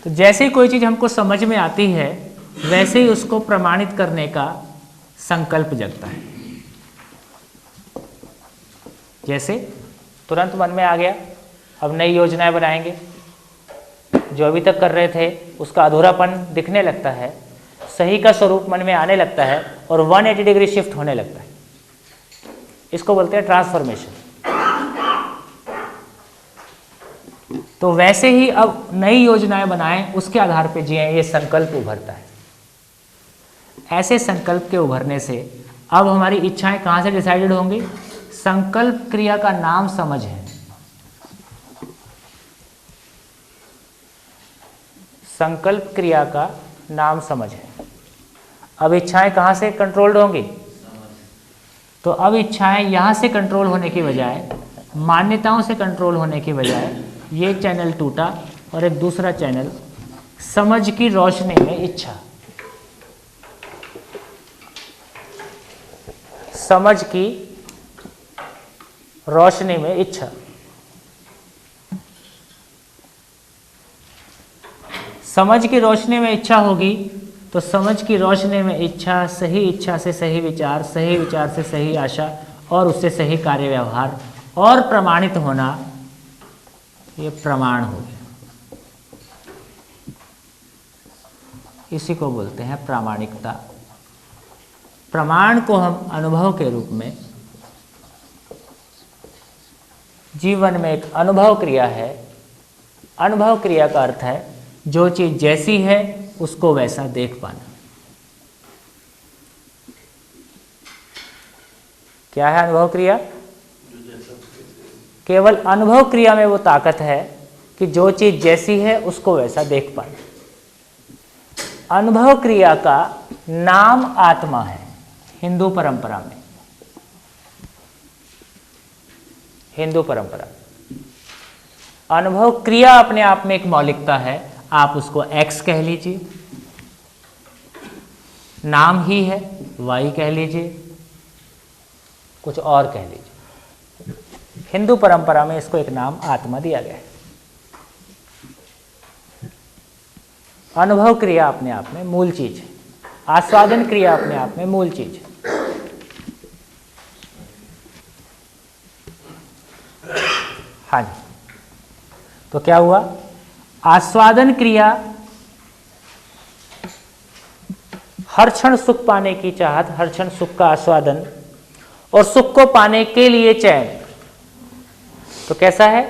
तो जैसे ही कोई चीज़ हमको समझ में आती है वैसे ही उसको प्रमाणित करने का संकल्प जगता है। जैसे तुरंत मन में आ गया, अब नई योजनाएं बनाएंगे, जो अभी तक कर रहे थे उसका अधूरापन दिखने लगता है, सही का स्वरूप मन में आने लगता है और 180 डिग्री शिफ्ट होने लगता है। इसको बोलते हैं ट्रांसफॉर्मेशन। तो वैसे ही अब नई योजनाएं बनाएं, उसके आधार पे जिए, ये संकल्प उभरता है। ऐसे संकल्प के उभरने से अब हमारी इच्छाएं कहाँ से डिसाइडेड होंगी? संकल्प क्रिया का नाम समझ है। संकल्प क्रिया का नाम समझ है। अब इच्छाएं कहाँ से कंट्रोल्ड होंगी? तो अब इच्छाएं यहाँ से कंट्रोल होने की बजाय, मान्यताओं से कंट्रोल होने की बजाय, ये चैनल टूटा और एक दूसरा चैनल समझ की रोशनी में इच्छा, समझ की रोशनी में इच्छा, समझ की रोशनी में इच्छा होगी तो समझ की रोशनी में इच्छा, सही इच्छा से सही विचार, सही विचार से सही आशा और उससे सही कार्य व्यवहार और प्रमाणित होना, ये प्रमाण हो गया। इसी को बोलते हैं प्रामाणिकता। प्रमाण को हम अनुभव के रूप में, जीवन में एक अनुभव क्रिया है। अनुभव क्रिया का अर्थ है जो चीज जैसी है उसको वैसा देख पाना। क्या है अनुभव क्रिया? केवल अनुभव क्रिया में वो ताकत है कि जो चीज जैसी है उसको वैसा देख पाना। अनुभव क्रिया का नाम आत्मा है हिंदू परंपरा में। हिंदू परंपरा अनुभव क्रिया अपने आप में एक मौलिकता है। आप उसको एक्स कह लीजिए, नाम ही है, वाई कह लीजिए, कुछ और कह लीजिए। हिंदू परंपरा में इसको एक नाम आत्मा दिया गया है। अनुभव क्रिया अपने आप में मूल चीज है। आस्वादन क्रिया अपने आप में मूल चीज है। हाँ जी, तो क्या हुआ? आस्वादन क्रिया हर क्षण सुख पाने की चाहत, हर क्षण सुख का आस्वादन और सुख को पाने के लिए चैन। तो कैसा है?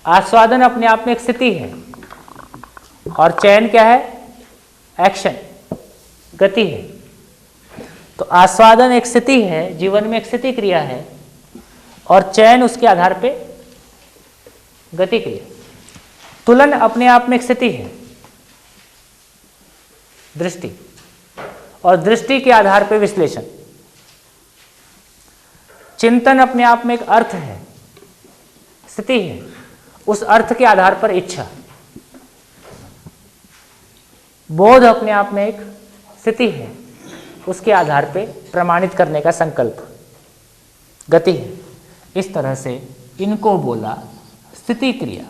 आस्वादन अपने आप में एक स्थिति है और चैन क्या है? एक्शन, गति है। तो आस्वादन एक स्थिति है, जीवन में एक स्थिति क्रिया है और चैन उसके आधार पे गति क्रिया। तुलन अपने आप में एक स्थिति है, दृष्टि, और दृष्टि के आधार पे विश्लेषण। चिंतन अपने आप में एक अर्थ है, स्थिति है, उस अर्थ के आधार पर इच्छा। बोध अपने आप में एक स्थिति है, उसके आधार पे प्रमाणित करने का संकल्प, गति है। इस तरह से इनको बोला स्थिति क्रिया,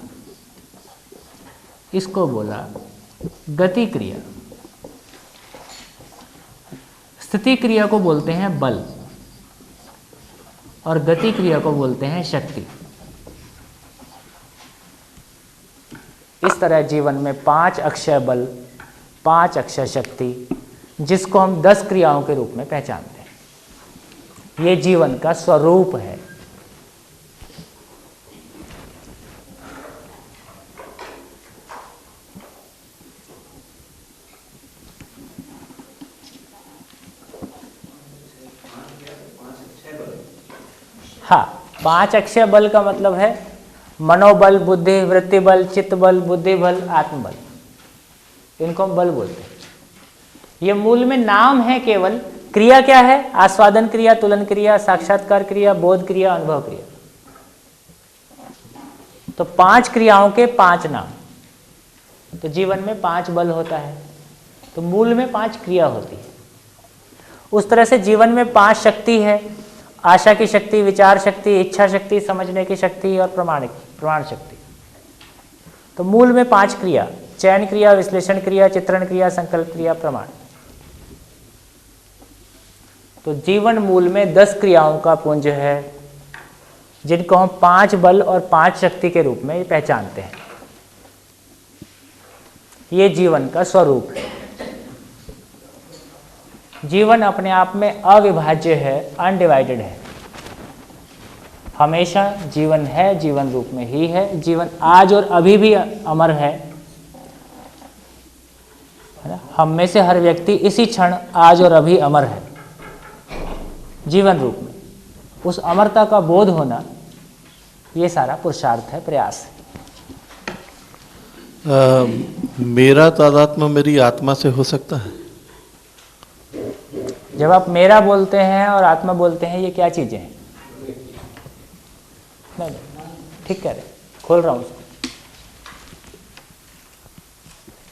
इसको बोला गति क्रिया। स्थिति क्रिया को बोलते हैं बल और गति क्रिया को बोलते हैं शक्ति। इस तरह जीवन में 5 अक्षय बल, 5 अक्षय शक्ति, जिसको हम 10 क्रियाओं के रूप में पहचानते हैं, ये जीवन का स्वरूप है। हाँ, 5 अक्षय बल का मतलब है मनोबल, बुद्धि, वृत्ति बल, चित्त बल, बुद्धि बल, आत्मबल। इनको हम बल बोलते हैं। ये मूल में नाम है केवल। क्रिया क्या है? आस्वादन क्रिया, तुलन क्रिया, साक्षात्कार क्रिया, बोध क्रिया, अनुभव क्रिया। तो 5 क्रियाओं के 5 नाम। तो जीवन में 5 बल होता है, तो मूल में 5 क्रिया होती है। उस तरह से जीवन में 5 शक्ति है। आशा की शक्ति, विचार शक्ति, इच्छा शक्ति, समझने की शक्ति और प्रमाण शक्ति। तो मूल में 5 क्रिया, चयन क्रिया, विश्लेषण क्रिया, चित्रण क्रिया, संकल्प क्रिया, प्रमाण। तो जीवन मूल में 10 क्रियाओं का पुंज है, जिनको हम 5 बल और 5 शक्ति के रूप में पहचानते हैं। ये जीवन का स्वरूप है। जीवन अपने आप में अविभाज्य है, अनडिवाइडेड है। हमेशा जीवन है, जीवन रूप में ही है। जीवन आज और अभी भी अमर है ना? हम में से हर व्यक्ति इसी क्षण आज और अभी अमर है जीवन रूप में। उस अमरता का बोध होना, ये सारा पुरुषार्थ है, प्रयास है। मेरा तादात्म्य मेरी आत्मा से हो सकता है? जब आप मेरा बोलते हैं और आत्मा बोलते हैं, ये क्या चीजें हैं? नहीं, ठीक कह रहे, खोल रहा हूं उसको।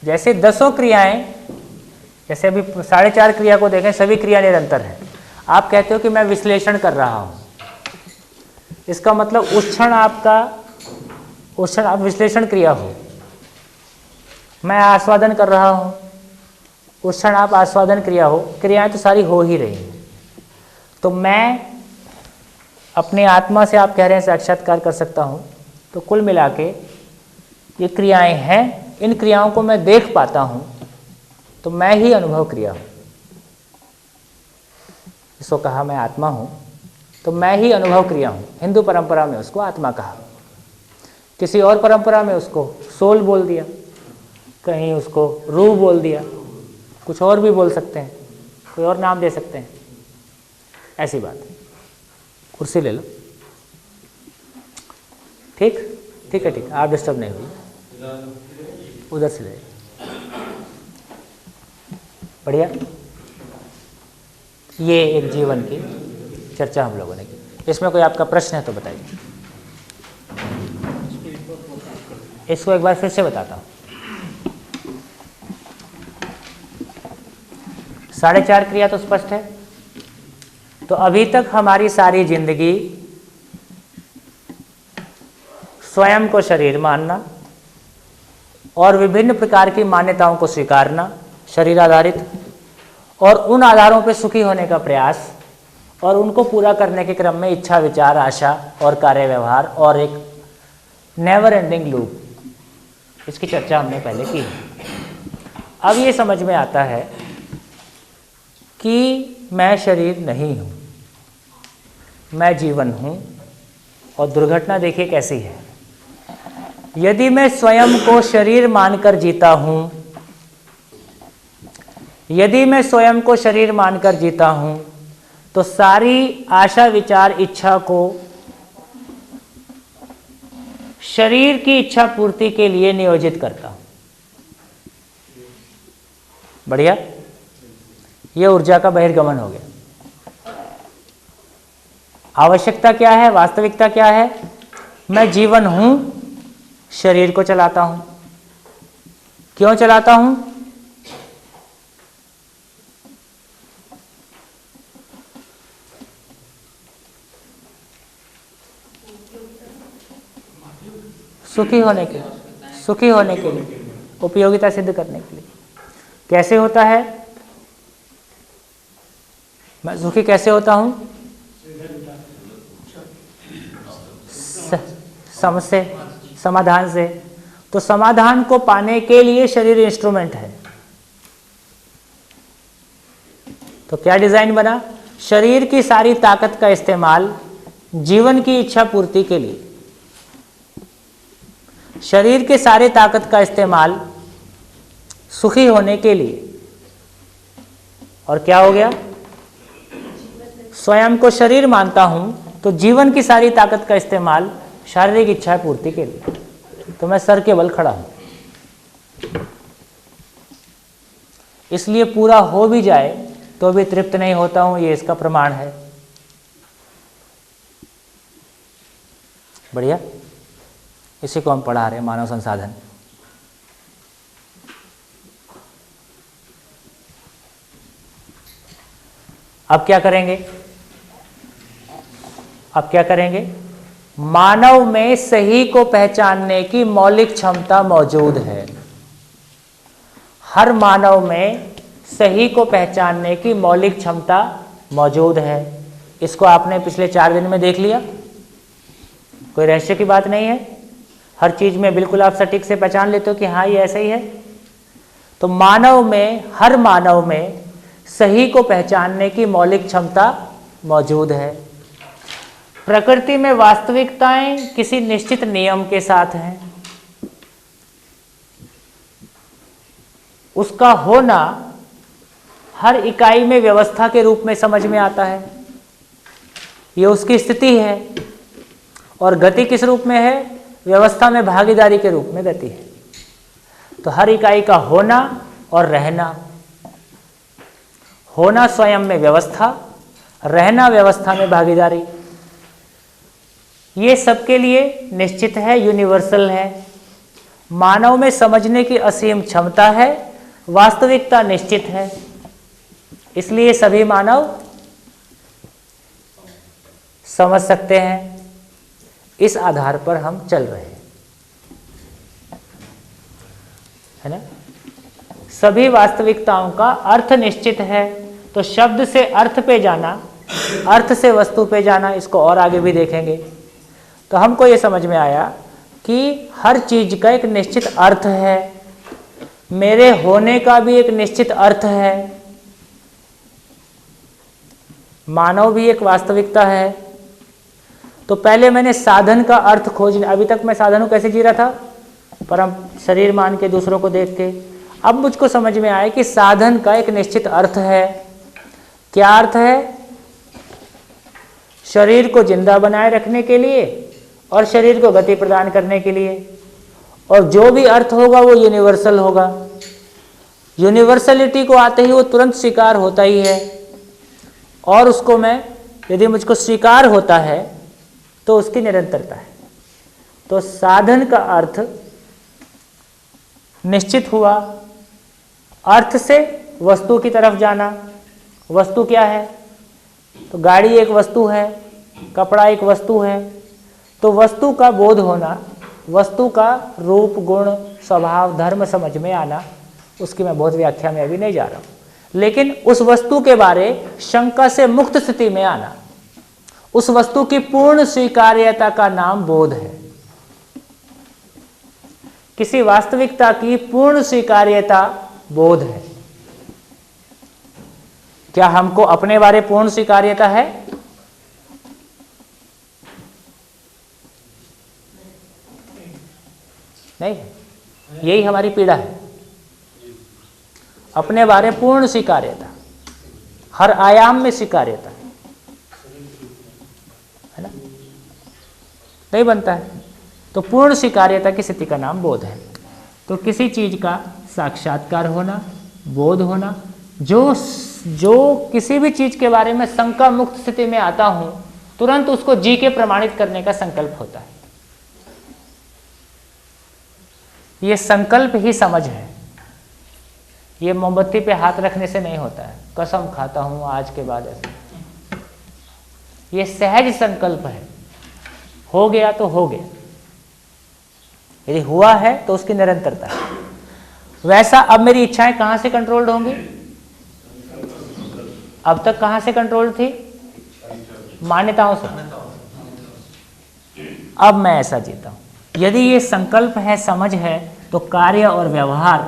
जैसे 10 क्रियाएं, जैसे अभी 4.5 क्रिया को देखें, सभी क्रिया निरंतर है। आप कहते हो कि मैं विश्लेषण कर रहा हूं, इसका मतलब उस क्षण आप विश्लेषण क्रिया हो। मैं आस्वादन कर रहा हूं, उस क्षण आप आस्वादन क्रिया हो। क्रियाएं तो सारी हो ही रही हैं। तो मैं अपने आत्मा से, आप कह रहे हैं, साक्षात्कार कर सकता हूं। तो कुल मिला के ये क्रियाएं हैं, इन क्रियाओं को मैं देख पाता हूं, तो मैं ही अनुभव क्रिया हूं। इसको कहा मैं आत्मा हूं, तो मैं ही अनुभव क्रिया हूं। हिंदू परंपरा में उसको आत्मा कहा, किसी और परंपरा में उसको सोल बोल दिया, कहीं उसको रूह बोल दिया, कुछ और भी बोल सकते हैं, कोई और नाम दे सकते हैं। ऐसी बात है। कुर्सी ले लो। ठीक ठीक है, ठीक, आप डिस्टर्ब नहीं हुई, उधर से ले। बढ़िया। ये एक जीवन की चर्चा हम लोगों ने की। इसमें कोई आपका प्रश्न है तो बताइए। इसको एक बार फिर से बताता हूँ। 4.5 क्रिया तो स्पष्ट है। तो अभी तक हमारी सारी जिंदगी स्वयं को शरीर मानना और विभिन्न प्रकार की मान्यताओं को स्वीकारना, शरीर आधारित, और उन आधारों पर सुखी होने का प्रयास, और उनको पूरा करने के क्रम में इच्छा, विचार, आशा और कार्य व्यवहार, और एक नेवर एंडिंग लूप, इसकी चर्चा हमने पहले की है। अब ये समझ में आता है कि मैं शरीर नहीं हूँ, मैं जीवन हूँ। और दुर्घटना देखिए कैसी है। यदि मैं स्वयं को शरीर मानकर जीता हूँ, यदि मैं स्वयं को शरीर मानकर जीता हूँ, तो सारी आशा, विचार, इच्छा को शरीर की इच्छा पूर्ति के लिए नियोजित करता हूँ। बढ़िया। यह ऊर्जा का बहिर्गमन हो गया। आवश्यकता क्या है, वास्तविकता क्या है? मैं जीवन हूं, शरीर को चलाता हूं। क्यों चलाता हूं? सुखी होने के लिए, उपयोगिता सिद्ध करने के लिए। कैसे होता है? मैं सुखी कैसे होता हूं? समस्या, समाधान से। तो समाधान को पाने के लिए शरीर इंस्ट्रूमेंट है। तो क्या डिजाइन बना? शरीर की सारी ताकत का इस्तेमाल जीवन की इच्छा पूर्ति के लिए, शरीर के सारे ताकत का इस्तेमाल सुखी होने के लिए। और क्या हो गया? स्वयं को शरीर मानता हूं, तो जीवन की सारी ताकत का इस्तेमाल शारीरिक इच्छा पूर्ति के लिए। तो मैं सर के बल खड़ा हूं। इसलिए पूरा हो भी जाए तो भी तृप्त नहीं होता हूं, ये इसका प्रमाण है। बढ़िया। इसी को हम पढ़ा रहे हैं, मानव संसाधन। अब क्या करेंगे? मानव में सही को पहचानने की मौलिक क्षमता मौजूद है। हर मानव में सही को पहचानने की मौलिक क्षमता मौजूद है। इसको आपने पिछले 4 दिन में देख लिया, कोई रहस्य की बात नहीं है। हर चीज में बिल्कुल आप सटीक से पहचान लेते हो कि हाँ ये ऐसा ही है। तो मानव में, हर मानव में सही को पहचानने की मौलिक क्षमता मौजूद है। प्रकृति में वास्तविकताएं किसी निश्चित नियम के साथ हैं। उसका होना हर इकाई में व्यवस्था के रूप में समझ में आता है, ये उसकी स्थिति है। और गति किस रूप में है? व्यवस्था में भागीदारी के रूप में गति है। तो हर इकाई का होना और रहना, होना स्वयं में व्यवस्था, रहना व्यवस्था में भागीदारी, ये सबके लिए निश्चित है, यूनिवर्सल है। मानव में समझने की असीम क्षमता है, वास्तविकता निश्चित है, इसलिए सभी मानव समझ सकते हैं। इस आधार पर हम चल रहे हैं, है ना। सभी वास्तविकताओं का अर्थ निश्चित है। तो शब्द से अर्थ पे जाना, अर्थ से वस्तु पे जाना, इसको और आगे भी देखेंगे। तो हमको ये समझ में आया कि हर चीज का एक निश्चित अर्थ है। मेरे होने का भी एक निश्चित अर्थ है। मानव भी एक वास्तविकता है। तो पहले मैंने साधन का अर्थ खोज, अभी तक मैं साधनों कैसे जी रहा था, परम शरीर मान के, दूसरों को देख के। अब मुझको समझ में आया कि साधन का एक निश्चित अर्थ है। क्या अर्थ है? शरीर को जिंदा बनाए रखने के लिए और शरीर को गति प्रदान करने के लिए। और जो भी अर्थ होगा वो यूनिवर्सल होगा। यूनिवर्सलिटी को आते ही वो तुरंत स्वीकार होता ही है। और उसको मैं, यदि मुझको स्वीकार होता है तो उसकी निरंतरता है। तो साधन का अर्थ निश्चित हुआ। अर्थ से वस्तु की तरफ जाना। वस्तु क्या है? तो गाड़ी एक वस्तु है, कपड़ा एक वस्तु है। तो वस्तु का बोध होना, वस्तु का रूप, गुण, स्वभाव, धर्म समझ में आना, उसकी मैं बहुत व्याख्या में अभी नहीं जा रहा हूं। लेकिन उस वस्तु के बारे शंका से मुक्त स्थिति में आना, उस वस्तु की पूर्ण स्वीकार्यता का नाम बोध है। किसी वास्तविकता की पूर्ण स्वीकार्यता बोध है। क्या हमको अपने बारे पूर्ण स्वीकार्यता है? नहीं है। यही हमारी पीड़ा है, अपने बारे पूर्ण स्वीकार्यता, हर आयाम में स्वीकार्यता, है ना, नहीं बनता है। तो पूर्ण स्वीकार्यता की स्थिति का नाम बोध है। तो किसी चीज का साक्षात्कार होना, बोध होना, जो किसी भी चीज के बारे में शंका मुक्त स्थिति में आता हूं, तुरंत उसको जी के प्रमाणित करने का संकल्प होता है। ये संकल्प ही समझ है। ये मोमबत्ती पे हाथ रखने से नहीं होता है, कसम खाता हूं आज के बाद ऐसा। ये सहज संकल्प है। हो गया तो हो गया, यदि हुआ है तो उसकी निरंतरता है। वैसा अब मेरी इच्छाएं कहां से कंट्रोल्ड होंगी? अब तक कहां से कंट्रोल थी? मान्यताओं से। अब मैं ऐसा जीता हूं। यदि ये संकल्प है, समझ है, तो कार्य और व्यवहार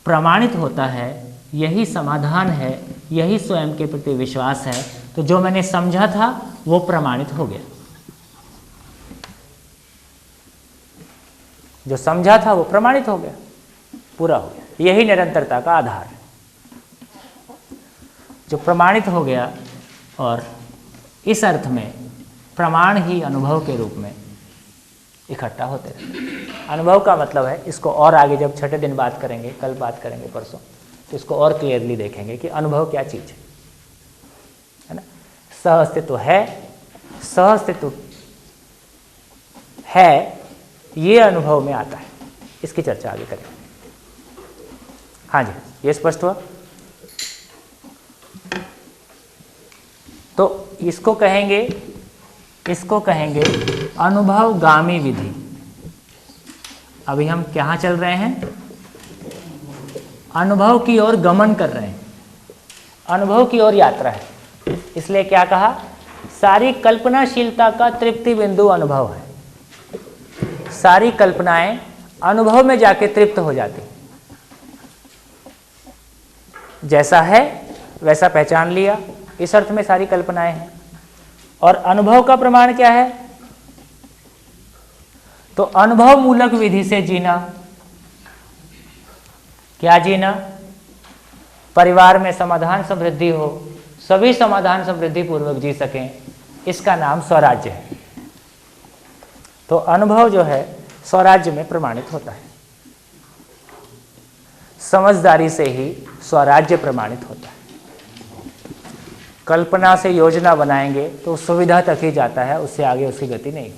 प्रमाणित होता है। यही समाधान है, यही स्वयं के प्रति विश्वास है। तो जो मैंने समझा था वो प्रमाणित हो गया, जो समझा था वो प्रमाणित हो गया, पूरा हो गया। यही निरंतरता का आधार है, जो प्रमाणित हो गया। और इस अर्थ में प्रमाण ही अनुभव के रूप में इकट्ठा होते रहते। अनुभव का मतलब है, इसको और आगे जब छठे दिन बात करेंगे, कल बात करेंगे, परसों, तो इसको और क्लियरली देखेंगे कि अनुभव क्या चीज है ना। सह अस्तित्व है, सह अस्तित्व है, ये अनुभव में आता है। इसकी चर्चा आगे करेंगे। हाँ जी, ये स्पष्ट हुआ? तो इसको कहेंगे इसको कहेंगे अनुभवगामी विधि। अभी हम कहाँ चल रहे हैं? अनुभव की ओर गमन कर रहे हैं, अनुभव की ओर यात्रा है। इसलिए क्या कहा? सारी कल्पनाशीलता का तृप्ति बिंदु अनुभव है। सारी कल्पनाएं अनुभव में जाके तृप्त हो जाती। जैसा है वैसा पहचान लिया, इस अर्थ में सारी कल्पनाएं हैं। और अनुभव का प्रमाण क्या है? तो अनुभव मूलक विधि से जीना। क्या जीना? परिवार में समाधान समृद्धि हो, सभी समाधान समृद्धि पूर्वक जी सकें, इसका नाम स्वराज्य है। तो अनुभव जो है स्वराज्य में प्रमाणित होता है। समझदारी से ही स्वराज्य प्रमाणित होता है। कल्पना से योजना बनाएंगे तो सुविधा तक ही जाता है, उससे आगे उसकी गति नहीं।